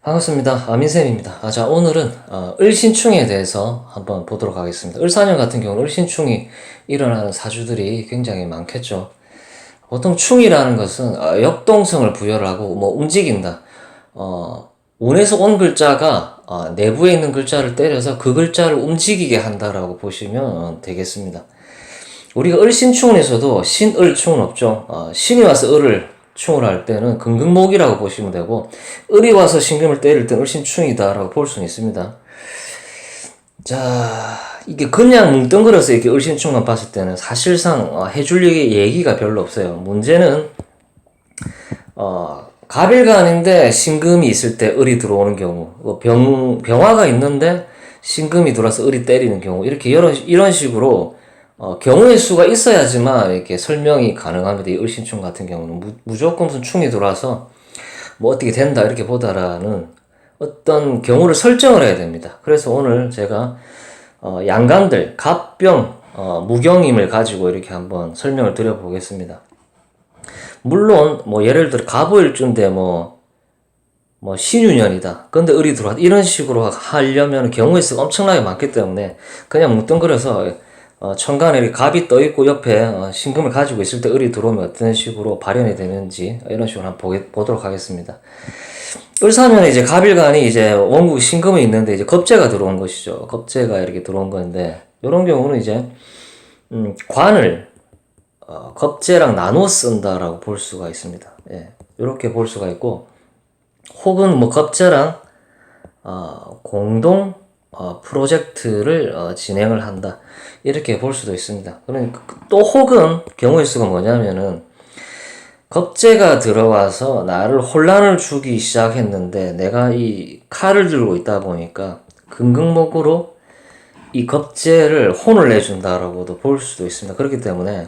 반갑습니다. 아민쌤입니다. 자, 오늘은 을신충에 대해서 한번 보도록 하겠습니다. 을사년 같은 경우는 을신충이 일어나는 사주들이 굉장히 많겠죠. 보통 충이라는 것은 역동성을 부여를 하고 움직인다. 운에서 온 글자가 내부에 있는 글자를 때려서 그 글자를 움직이게 한다라고 보시면 되겠습니다. 우리가 을신충에서도 신을충은 없죠. 신이 와서 을을 충을 할 때는 금극목이라고 보시면 되고, 을이 와서 신금을 때릴 때는 을신충이다라고 볼 수는 있습니다. 자, 이게 그냥 뭉뚱그려서 이렇게 을신충만 봤을 때는 사실상 해줄 얘기가 별로 없어요. 문제는 갑일간인데 신금이 있을 때 을이 들어오는 경우, 병화가 있는데 신금이 들어와서 을이 때리는 경우, 이렇게 이런 식으로 경우의 수가 있어야지만 이렇게 설명이 가능합니다. 이 을신충 같은 경우는 무조건 무슨 충이 들어와서 뭐 어떻게 된다 이렇게 보다라는 어떤 경우를 설정을 해야 됩니다. 그래서 오늘 제가 양간들 갑병 무경임을 가지고 이렇게 한번 설명을 드려보겠습니다. 물론 뭐 예를 들어 갑오일주인데 뭐 신유년이다. 근데 을이 들어왔다. 이런 식으로 하려면 경우의 수가 엄청나게 많기 때문에 그냥 뭉뚱그려서 천간에 이렇게 갑이 떠있고 옆에 신금을 가지고 있을 때 을이 들어오면 어떤 식으로 발현이 되는지 이런 식으로 한번 보도록 하겠습니다. 을사면에 이제 갑일간이 이제 원국 신금이 있는데 이제 겁재가 들어온 것이죠. 겁재가 이렇게 들어온 건데 이런 경우는 이제 관을 겁재랑 나눠 쓴다라고 볼 수가 있습니다. 예, 이렇게 볼 수가 있고, 혹은 뭐 겁재랑 공동 프로젝트를 진행을 한다 이렇게 볼 수도 있습니다. 그러니까 또 혹은 경우의 수가 뭐냐면은 겁재가 들어와서 나를 혼란을 주기 시작했는데 내가 이 칼을 들고 있다 보니까 금극목으로 이 겁재를 혼을 내준다라고도 볼 수도 있습니다. 그렇기 때문에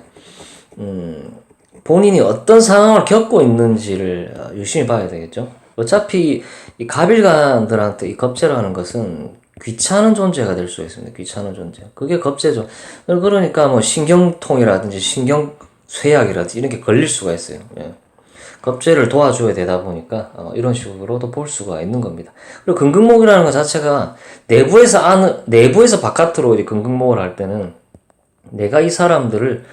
본인이 어떤 상황을 겪고 있는지를 유심히 봐야 되겠죠. 어차피 이 갑일간들한테 이 겁재라는 것은 귀찮은 존재가 될 수 있습니다. 귀찮은 존재. 그게 겁재죠. 그러니까 뭐 신경통이라든지 신경쇠약이라든지 이런 게 걸릴 수가 있어요. 예. 겁재를 도와줘야 되다 보니까 이런 식으로도 볼 수가 있는 겁니다. 그리고 금극목이라는 것 자체가 내부에서 바깥으로 이제 금극목을 할 때는 내가 이 사람들을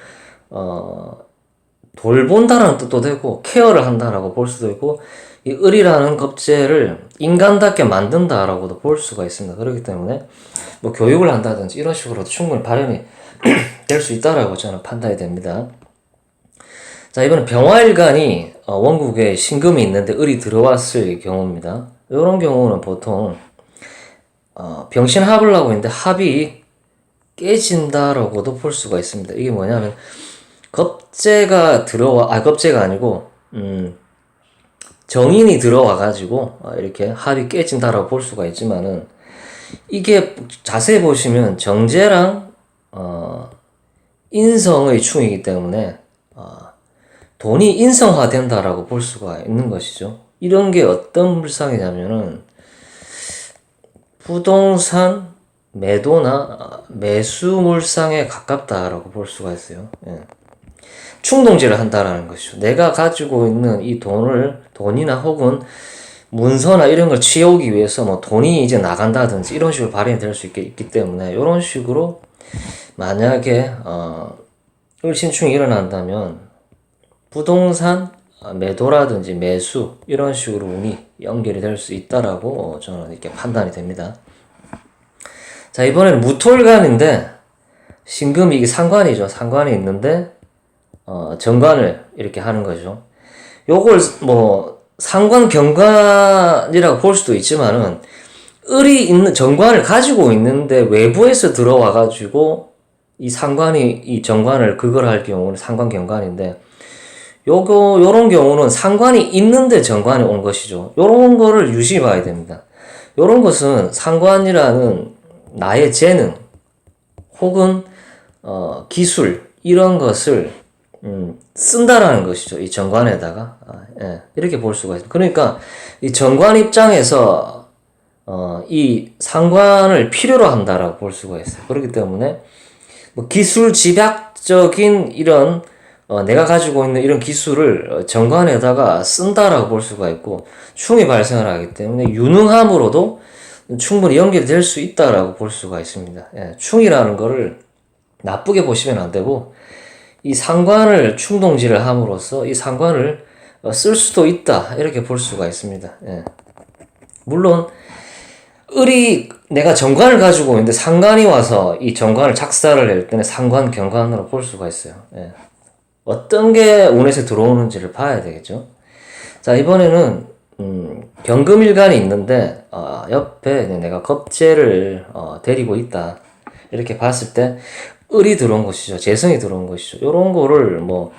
돌본다라는 뜻도 되고 케어를 한다라고 볼 수도 있고, 이 을이라는 겁재를 인간답게 만든다라고도 볼 수가 있습니다. 그렇기 때문에 뭐 교육을 한다든지 이런 식으로도 충분히 발현이 될 수 있다라고 저는 판단이 됩니다. 자, 이번엔 병화일간이 원국에 신금이 있는데 을이 들어왔을 경우입니다. 이런 경우는 보통 병신합을 하고 있는데 합이 깨진다라고도 볼 수가 있습니다. 이게 뭐냐면 겁재가 아니고 정인이 들어와가지고 이렇게 합이 깨진다라고 볼 수가 있지만은, 이게 자세히 보시면 정제랑 인성의 충이기 때문에 돈이 인성화된다라고 볼 수가 있는 것이죠. 이런 게 어떤 물상이냐면은 부동산 매도나 매수 물상에 가깝다라고 볼 수가 있어요. 예. 충동질을 한다라는 것이죠. 내가 가지고 있는 이 돈이나 혹은 문서나 이런 걸 취해오기 위해서 뭐 돈이 이제 나간다든지 이런 식으로 발현이 될 수 있기 때문에 이런 식으로 만약에 을신충이 일어난다면 부동산 매도라든지 매수 이런 식으로 운이 연결이 될 수 있다라고 저는 이렇게 판단이 됩니다. 자, 이번에는 무토일간인데 신금이 이게 상관이죠. 상관이 있는데 정관을 이렇게 하는 거죠. 요걸 뭐 상관 경관이라고 볼 수도 있지만은 을이 있는 정관을 가지고 있는데 외부에서 들어와 가지고 이 상관이 이 정관을 그걸 할 경우는 상관 경관인데, 요런 경우는 상관이 있는데 정관이 온 것이죠. 요런 거를 유심히 봐야 됩니다. 요런 것은 상관이라는 나의 재능 혹은 기술 이런 것을 쓴다라는 것이죠. 이 정관에다가 예, 이렇게 볼 수가 있습니다. 그러니까 이 정관 입장에서 이 상관을 필요로 한다라고 볼 수가 있어요. 그렇기 때문에 뭐 기술 집약적인 이런 내가 가지고 있는 이런 기술을 정관에다가 쓴다라고 볼 수가 있고, 충이 발생을 하기 때문에 유능함으로도 충분히 연결될 수 있다라고 볼 수가 있습니다. 예, 충이라는 거를 나쁘게 보시면 안 되고, 이 상관을 충동지를 함으로써 이 상관을 쓸 수도 있다, 이렇게 볼 수가 있습니다. 예. 물론 을이 내가 정관을 가지고 있는데 상관이 와서 이 정관을 작사를 낼 때는 상관, 경관으로 볼 수가 있어요. 예. 어떤 게 운에서 들어오는지를 봐야 되겠죠. 자, 이번에는 경금일간이 있는데 옆에 내가 겁재를 데리고 있다, 이렇게 봤을 때 을이 들어온 것이죠. 재성이 들어온 것이죠. 요런 거를 뭐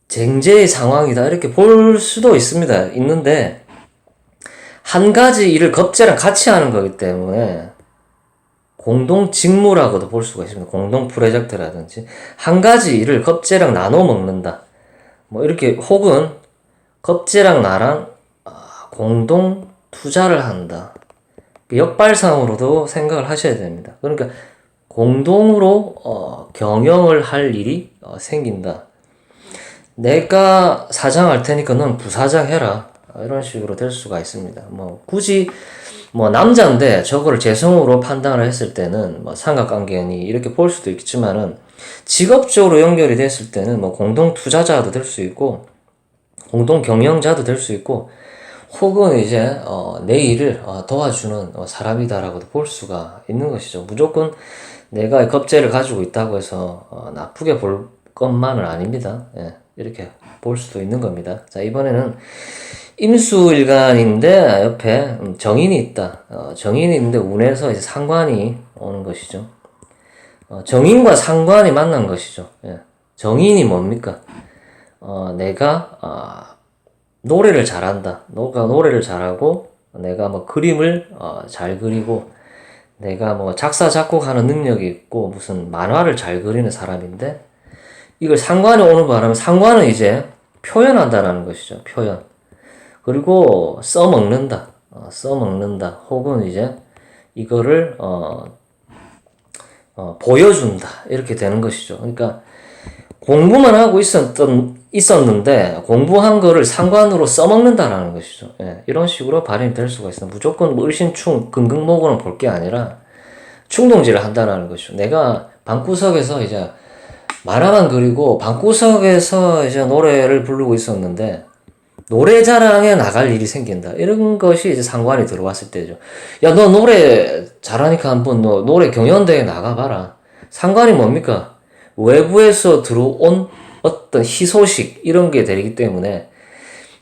쟁제의 상황이다, 이렇게 볼 수도 있습니다. 있는데 한 가지 일을 겁재랑 같이 하는 거기 때문에 공동 직무라고도 볼 수가 있습니다. 공동 프로젝트라든지 한 가지 일을 겁재랑 나눠 먹는다, 뭐 이렇게, 혹은 겁재랑 나랑 공동 투자를 한다, 역발상으로도 생각을 하셔야 됩니다. 그러니까 공동으로 경영을 할 일이 생긴다. 내가 사장할 테니까 넌 부사장 해라, 이런 식으로 될 수가 있습니다. 뭐 굳이 뭐 남자인데 저거를 재성으로 판단을 했을 때는 뭐 삼각관계니 이렇게 볼 수도 있겠지만은, 직업적으로 연결이 됐을 때는 뭐 공동 투자자도 될 수 있고 공동 경영자도 될 수 있고, 혹은 이제 내 일을 도와주는 사람이다라고도 볼 수가 있는 것이죠. 무조건 내가 겁재를 가지고 있다고 해서 나쁘게 볼 것만은 아닙니다. 예, 이렇게 볼 수도 있는 겁니다. 자, 이번에는 임수일간인데 옆에 정인이 있다. 정인이 있는데 운에서 이제 상관이 오는 것이죠. 정인과 상관이 만난 것이죠. 예. 정인이 뭡니까? 내가 노래를 잘한다. 너가 노래를 잘하고, 내가 뭐 그림을 잘 그리고, 내가 뭐 작사 작곡하는 능력이 있고 무슨 만화를 잘 그리는 사람인데, 이걸 상관이 오는 바람에 상관은 이제 표현한다라는 것이죠. 표현. 그리고 써먹는다. 써먹는다. 혹은 이제 이거를 보여준다, 이렇게 되는 것이죠. 그러니까 공부만 하고 있었는데 공부한 거를 상관으로 써먹는다라는 것이죠. 예, 이런 식으로 발현이 될 수가 있습니다. 무조건 뭐 을신충, 금극목으로 볼 게 아니라 충동지를 한다라는 것이죠. 내가 방구석에서 이제 만화만 그리고 방구석에서 이제 노래를 부르고 있었는데 노래자랑에 나갈 일이 생긴다, 이런 것이 이제 상관이 들어왔을 때죠. 야, 너 노래 잘하니까 한번 너 노래 경연대회 나가봐라. 상관이 뭡니까? 외부에서 들어온 어떤 희소식, 이런 게 되기 때문에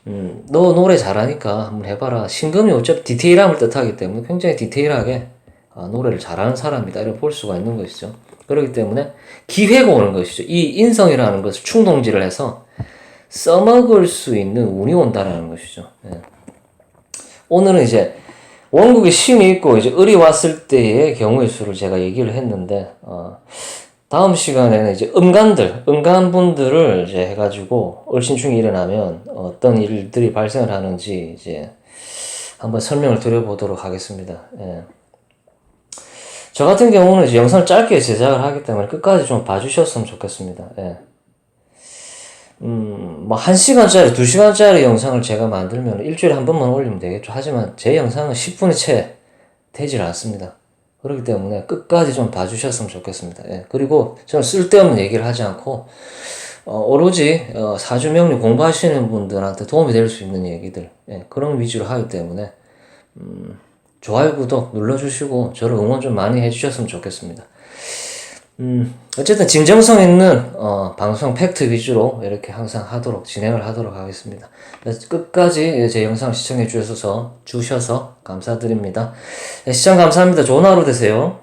너 노래 잘하니까 한번 해봐라. 신금이 어차피 디테일함을 뜻하기 때문에 굉장히 디테일하게 노래를 잘하는 사람이다, 이렇게 볼 수가 있는 것이죠. 그렇기 때문에 기회가 오는 것이죠. 이 인성이라는 것을 충동지를 해서 써먹을 수 있는 운이 온다라는 것이죠. 예. 오늘은 이제 원국에 신이 있고 이제 을이 왔을 때의 경우의 수를 제가 얘기를 했는데, 다음 시간에는 이제 음간분들을 이제 해가지고 을신충이 일어나면 어떤 일들이 발생을 하는지 이제 한번 설명을 드려보도록 하겠습니다. 예. 저 같은 경우는 이제 영상을 짧게 제작을 하기 때문에 끝까지 좀 봐주셨으면 좋겠습니다. 예. 뭐 1시간짜리, 2시간짜리 영상을 제가 만들면 일주일에 한 번만 올리면 되겠죠. 하지만 제 영상은 10분이 채 되질 않습니다. 그렇기 때문에 끝까지 좀 봐주셨으면 좋겠습니다. 예. 그리고 저는 쓸데없는 얘기를 하지 않고 오로지 사주명리 공부하시는 분들한테 도움이 될 수 있는 얘기들, 예, 그런 위주로 하기 때문에 좋아요, 구독 눌러주시고 저를 응원 좀 많이 해주셨으면 좋겠습니다. 어쨌든 진정성 있는 방송 팩트 위주로 이렇게 항상 진행을 하도록 하겠습니다. 끝까지 제 영상 시청해 주셔서 감사드립니다. 시청 감사합니다. 좋은 하루 되세요.